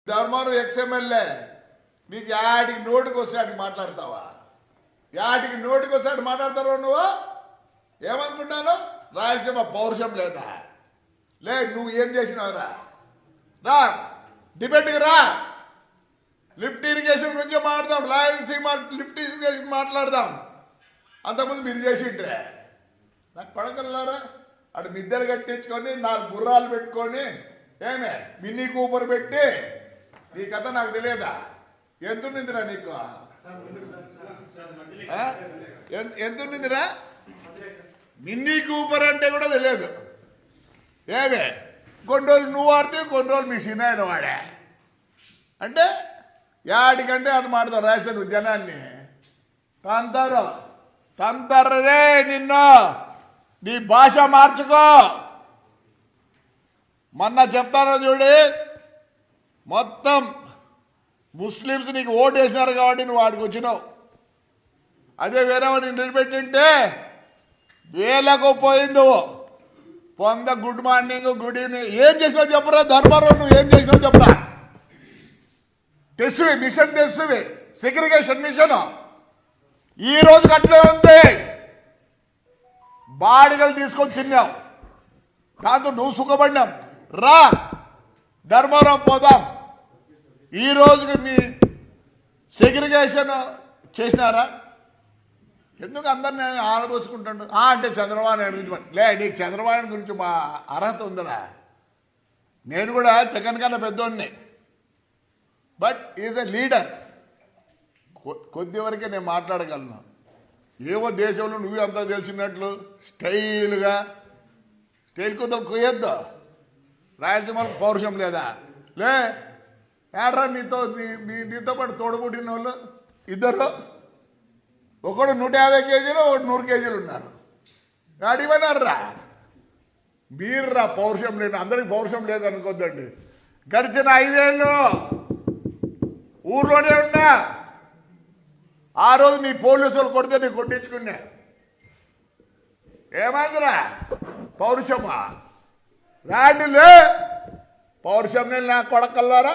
Dharmaram ex-MLA మీకు యాడికి నోటికి వస్తాడు మాట్లాడతావా? యాడికి నోటికి వస్తాడు మాట్లాడతావు నువ్వు? ఏమనుకుంటాను? రాయలసీమ పౌరుషం లేదా? నువ్వు ఏం చేసినావురా? రా డిబేట్కి రా. లిఫ్ట్ ఇరిగేషన్ గురించి మాట్లాడదాం. రాయలసీమ లిఫ్ట్ ఇరిగేషన్ మాట్లాడదాం. అంతకుముందు మీరు చేసిండ్రే. నాకు పడకల్లారా అటు మిద్దెలు కట్టించుకొని 4 గుర్రాలు పెట్టుకొని ఏమే మినీ కూపర్ పెట్టి నీ కథ నాకు తెలియదా? ఎంతుందిరా నీకు? ఎంతుందిరా? మినీ కూపర్ అంటే కూడా తెలియదు. ఏమే కొన్ని రోజులు నువ్వు వాడితే కొన్ని రోజులు మీ సినాయన వాడే అంటే యాడికంటే అటు మాడతావు. రాజస్థాన్ జనాన్ని తంతరే నిన్ను. నీ భాష మార్చుకో. మొన్న చెప్తాను చూడి, మొత్తం ముస్లిమ్స్ నీకు ఓటు వేసినారు కాబట్టి నువ్వు వాడికి వచ్చినావు. అదే వేరే వాడిని నిలబెట్టింటే వేలకు పోయింది. పొంద గుడ్ మార్నింగ్ గుడ్ ఈవినింగ్ ఏం చేసినావు చెప్పరా? ధర్మవరం నువ్వు ఏం చేసినావు చెప్పరా? తెస్సువి మిషన్ తెస్సువి సెగ్రిగేషన్ మిషన్ ఈ రోజుకి అట్లే ఉంది. బాడిగలు తీసుకొని తిన్నావు, దాంతో నువ్వు సుఖపడినావు. రా ధర్మవరం పోదాం. ఈ రోజుకి మీ సెగ్రిగేషన్ చేసినారా? ఎందుకు అందరిని ఆలోచించుకుంటాడు? అంటే చంద్రబాబు నాయుడు గురించి నీకు చంద్రబాబు నాయుడు గురించి మా అర్హత ఉందరా? నేను కూడా జగన్ కన్నా పెద్దోడిని, బట్ ఈజ్ ఎ లీడర్. కొద్ది వరకే నేను మాట్లాడగలను. ఏవో దేశంలో నువ్వు అంతా తెలిసినట్లు స్టైల్గా స్టైల్ కుదం కొయ్యొద్దు. రాయలసీమకు పౌరుషం లేదా? ఏడ్రా నీతో పాటు తోడుపుట్టిన వాళ్ళు ఇద్దరు, ఒకడు 150 కేజీలు ఒకడు 100 కేజీలు ఉన్నారు. అడిగిపోయినారా మీర్రా? పౌరుషం లేదు. అందరికి పౌరుషం లేదనుకోద్దండి. గడిచిన 5 ఏళ్ళు ఊర్లోనే ఉన్నా. ఆ రోజు నీ పోలీసులు కొడితే నీ కొట్టించుకున్నా. ఏమైందిరా? పౌరుషమా? రాండిలే పౌరుషం నేను నా కొడకల్లారా.